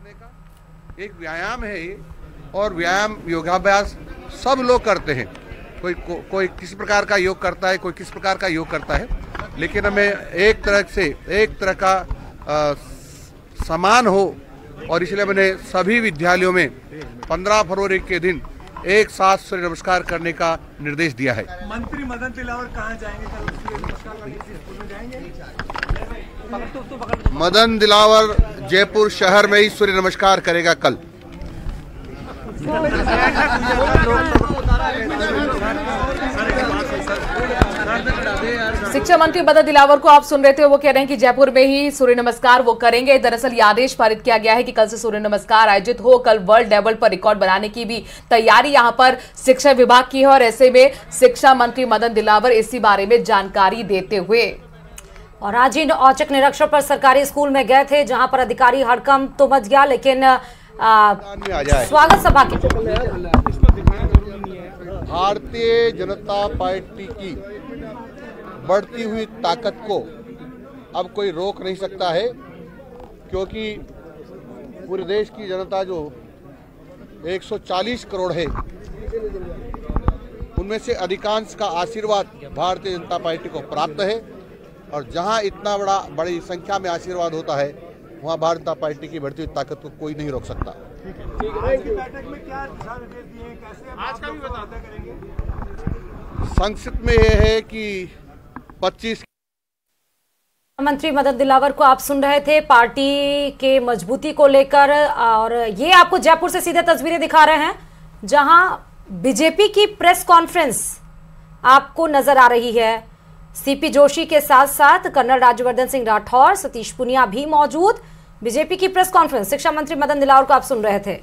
करने का एक व्यायाम है ये, और व्यायाम योगाभ्यास सब लोग करते हैं। कोई किस प्रकार का योग करता है, कोई किस प्रकार का योग करता है, लेकिन हमें एक तरह का समान हो, और इसलिए मैंने सभी विद्यालयों में 15 फरवरी के दिन एक साथ सूर्य नमस्कार करने का निर्देश दिया है। मंत्री मदन दिलावर कहाँ जाएंगे कल? मदन दिलावर जयपुर शहर में ही सूर्य नमस्कार करेगा कल। शिक्षा मंत्री मदन दिलावर को आप सुन रहे थे, वो कह रहे हैं कि जयपुर में ही सूर्य नमस्कार वो करेंगे। दरअसल ये आदेश पारित किया गया है कि कल से सूर्य नमस्कार आयोजित हो। कल वर्ल्ड लेवल पर रिकॉर्ड बनाने की भी तैयारी यहां पर शिक्षा विभाग की है, और ऐसे में शिक्षा मंत्री मदन दिलावर इसी बारे में जानकारी देते हुए। और आज इन औचक निरीक्षण पर सरकारी स्कूल में गए थे, जहां पर अधिकारी हड़कंप तो मच गया, लेकिन स्वागत सभा के भारतीय जनता पार्टी की बढ़ती हुई ताकत को अब कोई रोक नहीं सकता है, क्योंकि पूरे देश की जनता जो 140 करोड़ है, उनमें से अधिकांश का आशीर्वाद भारतीय जनता पार्टी को प्राप्त है, और जहां इतना बड़ी संख्या में आशीर्वाद होता है, वहां भारतीय जनता पार्टी की बढ़ती हुई ताकत को कोई नहीं रोक सकता। संक्षिप्त में यह है कि 25 मंत्री मदन दिलावर को आप सुन रहे थे पार्टी के मजबूती को लेकर, और ये आपको जयपुर से सीधे तस्वीरें दिखा रहे हैं, जहां बीजेपी की प्रेस कॉन्फ्रेंस आपको नजर आ रही है। सीपी जोशी के साथ साथ कर्नल राज्यवर्धन सिंह राठौर, सतीश पुनिया भी मौजूद। बीजेपी की प्रेस कॉन्फ्रेंस, शिक्षा मंत्री मदन दिलावर को आप सुन रहे थे।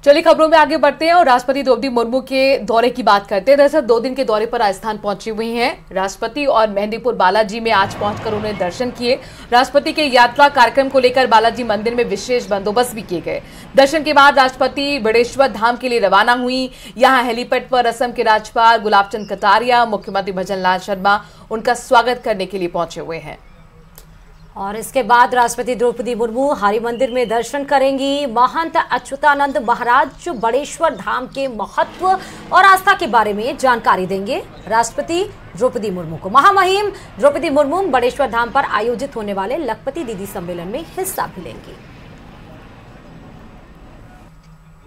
चलिए खबरों में आगे बढ़ते हैं और राष्ट्रपति द्रौपदी मुर्मू के दौरे की बात करते हैं। दरअसल 2 दिन के दौरे पर राजस्थान पहुंची हुई हैं राष्ट्रपति, और मेहंदीपुर बालाजी में आज पहुंचकर उन्होंने दर्शन किए। राष्ट्रपति के यात्रा कार्यक्रम को लेकर बालाजी मंदिर में विशेष बंदोबस्त भी किए गए। दर्शन के बाद राष्ट्रपति बेड़ेश्वर धाम के लिए रवाना हुई। यहां हेलीपैड पर असम के राज्यपाल गुलाबचंद कटारिया, मुख्यमंत्री भजन लाल शर्मा उनका स्वागत करने के लिए पहुंचे हुए हैं। और इसके बाद राष्ट्रपति द्रौपदी मुर्मू हरि मंदिर में दर्शन करेंगी। महंत अच्युतानंद महाराज बड़ेश्वर धाम के महत्व और आस्था के बारे में जानकारी देंगे राष्ट्रपति द्रौपदी मुर्मू को। महामहिम द्रौपदी मुर्मू बड़ेश्वर धाम पर आयोजित होने वाले लखपति दीदी सम्मेलन में हिस्सा भी लेंगी।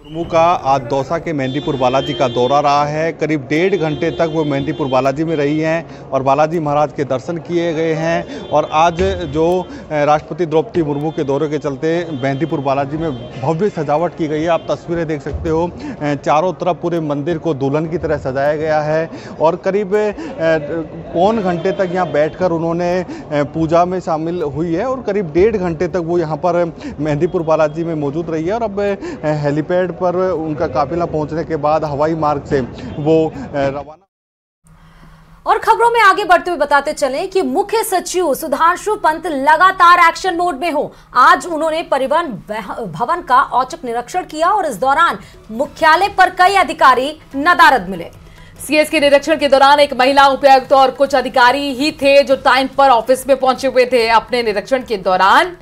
मुर्मू का आज दौसा के मेहंदीपुर बालाजी का दौरा रहा है। करीब 1.5 घंटे तक वो मेहंदीपुर बालाजी में रही हैं और बालाजी महाराज के दर्शन किए गए हैं। और आज जो राष्ट्रपति द्रौपदी मुर्मू के दौरे के चलते मेहंदीपुर बालाजी में भव्य सजावट की गई है। आप तस्वीरें देख सकते हो, चारों तरफ पूरे मंदिर को दुल्हन की तरह सजाया गया है, और करीब 1.25 घंटे तक यहाँ बैठकर उन्होंने पूजा में शामिल हुई है, और करीब 1.5 घंटे तक वो यहाँ पर मेहंदीपुर बालाजी में मौजूद रही है। और अब हेलीपैड पर उनका काफिला पहुंचने के बाद हवाई मार्ग से वो रवाना। और खबरों में आगे बढ़ते हुए बताते चलें कि मुख्य सचिव सुधांशु पंत लगातार एक्शन मोड में हो। आज उन्होंने परिवहन भवन का औचक निरीक्षण किया, और इस दौरान मुख्यालय पर कई अधिकारी नदारद मिले। सीएस के निरीक्षण के दौरान एक महिला उपायुक्त और कुछ अधिकारी ही थे जो टाइम पर ऑफिस में पहुंचे हुए थे। अपने निरीक्षण के दौरान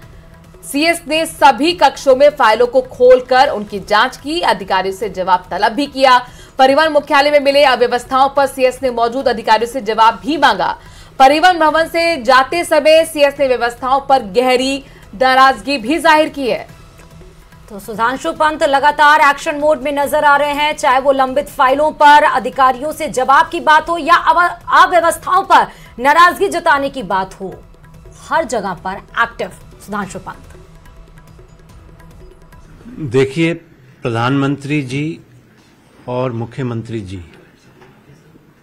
सीएस ने सभी कक्षों में फाइलों को खोलकर उनकी जांच की, अधिकारियों से जवाब तलब भी किया। परिवहन मुख्यालय में मिले अव्यवस्थाओं पर सीएस ने मौजूद अधिकारियों से जवाब भी मांगा। परिवहन भवन से जाते समय सीएस ने व्यवस्थाओं पर गहरी नाराजगी भी जाहिर की है। तो सुधांशु पंत लगातार एक्शन मोड में नजर आ रहे हैं, चाहे वो लंबित फाइलों पर अधिकारियों से जवाब की बात हो या अव्यवस्थाओं पर नाराजगी जताने की बात हो, हर जगह पर एक्टिव सुधांशु पंत। देखिए, प्रधानमंत्री जी और मुख्यमंत्री जी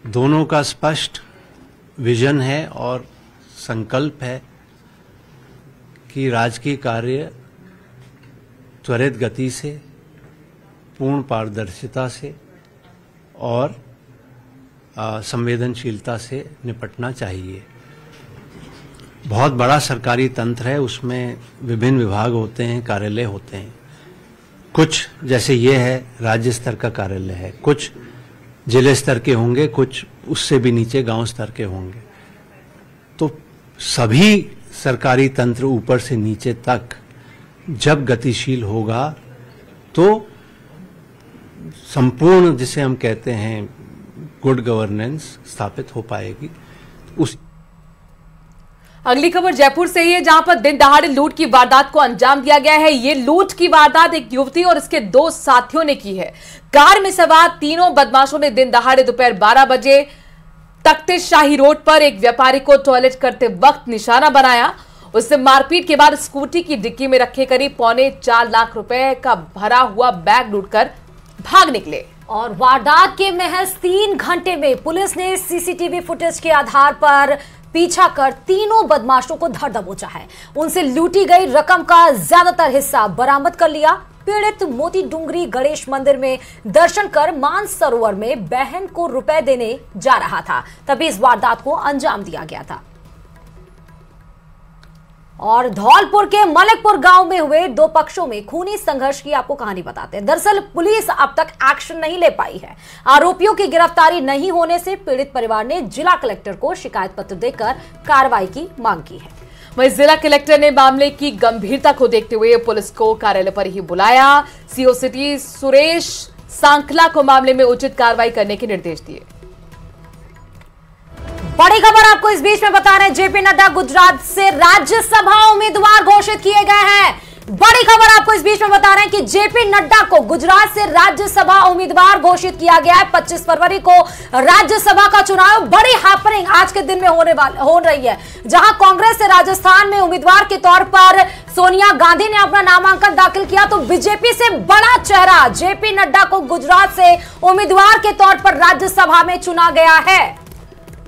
दोनों का स्पष्ट विजन है और संकल्प है कि राजकीय कार्य त्वरित गति से, पूर्ण पारदर्शिता से और संवेदनशीलता से निपटना चाहिए। बहुत बड़ा सरकारी तंत्र है, उसमें विभिन्न विभाग होते हैं, कार्यालय होते हैं। कुछ जैसे ये है राज्य स्तर का कार्यालय है, कुछ जिले स्तर के होंगे, कुछ उससे भी नीचे गांव स्तर के होंगे। तो सभी सरकारी तंत्र ऊपर से नीचे तक जब गतिशील होगा तो संपूर्ण, जिसे हम कहते हैं गुड गवर्नेंस, स्थापित हो पाएगी। अगली खबर जयपुर से ही है, जहां पर दिन दहाड़े लूट की वारदात को अंजाम दिया गया है। ये लूट की वारदात एक युवती और इसके 2 साथियों ने की है। कार में सवार तीनों बदमाशों ने दिन दहाड़े दोपहर 12 बजे तख्ते शाही रोड पर एक व्यापारी को टॉयलेट करते वक्त निशाना बनाया। उससे मारपीट के बाद स्कूटी की डिक्की में रखे करीब 4.25 लाख रुपए का भरा हुआ बैग लूटकर भाग निकले। और वारदात के महज 3 घंटे में पुलिस ने सीसीटीवी फुटेज के आधार पर पीछा कर तीनों बदमाशों को धर दबोचा है। उनसे लूटी गई रकम का ज्यादातर हिस्सा बरामद कर लिया। पीड़ित मोती डूंगरी गणेश मंदिर में दर्शन कर मानसरोवर में बहन को रुपए देने जा रहा था, तभी इस वारदात को अंजाम दिया गया था। और धौलपुर के मलिकपुर गांव में हुए 2 पक्षों में खूनी संघर्ष की आपको कहानी बताते हैं। दरअसल पुलिस अब तक एक्शन नहीं ले पाई है। आरोपियों की गिरफ्तारी नहीं होने से पीड़ित परिवार ने जिला कलेक्टर को शिकायत पत्र देकर कार्रवाई की मांग की है। वहीं जिला कलेक्टर ने मामले की गंभीरता को देखते हुए पुलिस को कार्यालय पर ही बुलाया। सीओ सिटी सुरेश सांखला को मामले में उचित कार्रवाई करने के निर्देश दिए। बड़ी खबर आपको इस बीच में बता रहे हैं, जेपी नड्डा गुजरात से राज्यसभा उम्मीदवार घोषित किए गए हैं। बड़ी खबर आपको इस बीच में बता रहे हैं कि जेपी नड्डा को गुजरात से राज्यसभा उम्मीदवार घोषित किया गया है। 25 फरवरी को राज्यसभा का चुनाव बड़ी हैपनिंग आज के दिन में हो रही है, जहां कांग्रेस से राजस्थान में उम्मीदवार के तौर पर सोनिया गांधी ने अपना नामांकन दाखिल किया, तो बीजेपी से बड़ा चेहरा जेपी नड्डा को गुजरात से उम्मीदवार के तौर पर राज्यसभा में चुना गया है।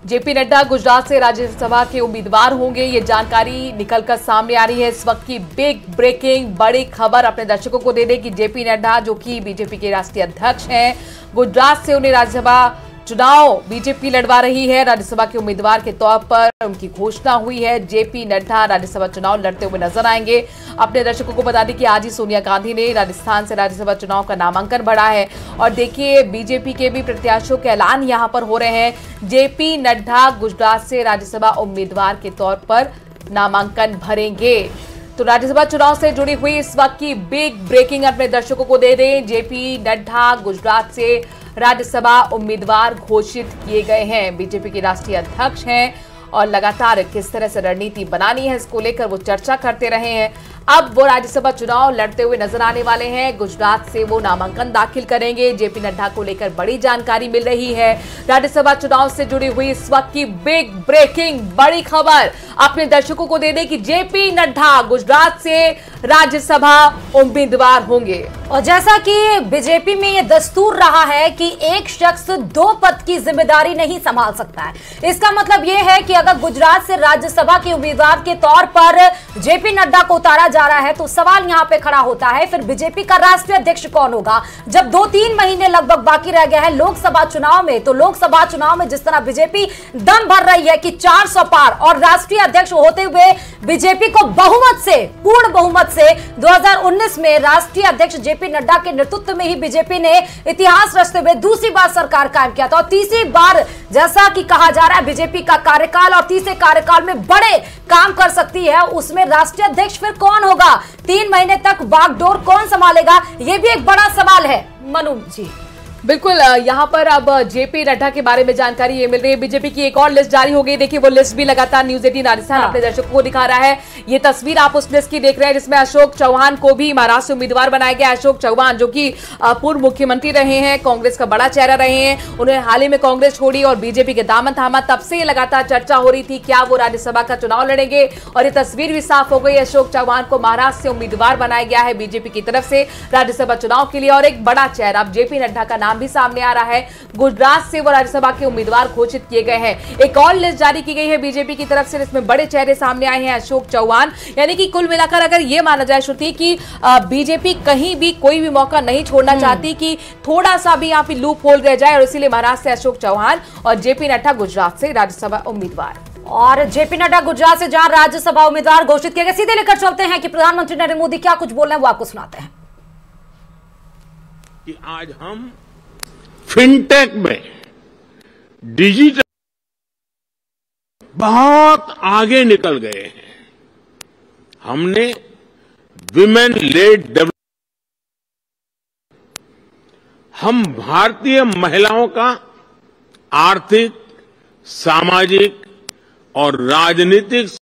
जेपी नड्डा गुजरात से राज्यसभा के उम्मीदवार होंगे, ये जानकारी निकलकर सामने आ रही है। इस वक्त की बिग ब्रेकिंग बड़ी खबर अपने दर्शकों को दे दें कि जेपी नड्डा, जो कि बीजेपी के राष्ट्रीय अध्यक्ष हैं, गुजरात से उन्हें राज्यसभा चुनाव बीजेपी लड़वा रही है। राज्यसभा के उम्मीदवार के तौर पर उनकी घोषणा हुई है। जेपी नड्डा राज्यसभा चुनाव लड़ते हुए नजर आएंगे। अपने दर्शकों को बता दें कि आज ही सोनिया गांधी ने राजस्थान से राज्यसभा चुनाव का नामांकन भरा है। और देखिए, बीजेपी के भी प्रत्याशियों के ऐलान यहां पर हो रहे हैं। जेपी नड्डा गुजरात से राज्यसभा उम्मीदवार के तौर पर नामांकन भरेंगे। तो राज्यसभा चुनाव से जुड़ी हुई इस वक्त की बिग ब्रेकिंग अपने दर्शकों को दे दें। जेपी नड्डा गुजरात से राज्यसभा उम्मीदवार घोषित किए गए हैं। बीजेपी के राष्ट्रीय अध्यक्ष हैं और लगातार किस तरह से रणनीति बनानी है इसको लेकर वो चर्चा करते रहे हैं। अब वो राज्यसभा चुनाव लड़ते हुए नजर आने वाले हैं। गुजरात से वो नामांकन दाखिल करेंगे। जेपी नड्डा को लेकर बड़ी जानकारी मिल रही है। राज्यसभा चुनाव से जुड़ी हुई इस वक्त की बिग ब्रेकिंग बड़ी खबर अपने दर्शकों को दे दें कि जेपी नड्डा गुजरात से राज्यसभा उम्मीदवार होंगे। और जैसा कि बीजेपी में ये दस्तूर रहा है कि एक शख्स 2 पद की जिम्मेदारी नहीं संभाल सकता है, इसका मतलब ये है कि अगर गुजरात से राज्यसभा के उम्मीदवार के तौर पर जेपी नड्डा को उतारा जा रहा है तो सवाल यहां पे खड़ा होता है, फिर बीजेपी का राष्ट्रीय अध्यक्ष कौन होगा? जब 2-3 महीने लगभग बाकी रह गया है लोकसभा चुनाव में, तो लोकसभा चुनाव में जिस तरह बीजेपी दम भर रही है कि 400 पार और राष्ट्रीय अध्यक्ष होते हुए बीजेपी को बहुमत से, पूर्ण बहुमत से 2019 में राष्ट्रीय अध्यक्ष जेपी नड्डा के नेतृत्व में ही बीजेपी ने इतिहास रचते हुए दूसरी बार सरकार कायम किया था। और तीसरी बार जैसा कि कहा जा रहा है बीजेपी का कार्यकाल और तीसरे कार्यकाल में बड़े काम कर सकती है, उसमें राष्ट्रीय अध्यक्ष फिर कौन होगा? 3 महीने तक बागडोर कौन संभालेगा? यह भी एक बड़ा सवाल है। मनु जी, बिल्कुल, यहाँ पर अब जेपी नड्डा के बारे में जानकारी ये मिल रही है। बीजेपी की एक और लिस्ट जारी हो गई। देखिए, वो लिस्ट भी लगातार न्यूज 18 राजस्थान अपने दर्शकों को दिखा रहा है। ये तस्वीर आप उस लिस्ट की देख रहे हैं जिसमें अशोक चौहान को भी महाराष्ट्र से उम्मीदवार बनाया गया। अशोक चौहान जो कि पूर्व मुख्यमंत्री रहे हैं, कांग्रेस का बड़ा चेहरा रहे हैं, उन्होंने हाल ही में कांग्रेस छोड़ी और बीजेपी के दामन थामा। तब से लगातार चर्चा हो रही थी क्या वो राज्यसभा का चुनाव लड़ेंगे, और ये तस्वीर भी साफ हो गई। अशोक चौहान को महाराष्ट्र से उम्मीदवार बनाया गया है बीजेपी की तरफ से राज्यसभा चुनाव के लिए। और एक बड़ा चेहरा, अब जेपी नड्डा का नाम भी सामने आ रहा है। गुजरात से वो राज्यसभा के उम्मीदवार घोषित किए गए हैं। एक और लिस्ट जारी की गई है बीजेपी की तरफ से, जिसमें बड़े चेहरे सामने आए हैं। अशोक चौहान, यानी कि कुल मिलाकर अगर ये माना जाए श्रुति कि बीजेपी कहीं भी कोई भी मौका नहीं छोड़ना चाहती कि थोड़ा सा भी यहाँ पे लूप होल रह जाए, और इसीलिए महाराष्ट्र से अशोक चौहान और जेपी नड्डा गुजरात से राज्यसभा उम्मीदवार। और जेपी नड्डा गुजरात से जहां राज्यसभा उम्मीदवार घोषित किए गए, सीधे लेकर चलते हैं कि प्रधानमंत्री नरेंद्र मोदी क्या कुछ बोल रहे हैं वो आपको सुनाते हैं। कि आज हम फिनटेक में डिजिटल बहुत आगे निकल गए हैं। हमने विमेन लेड डेवलपमेंट, हम भारतीय महिलाओं का आर्थिक, सामाजिक और राजनीतिक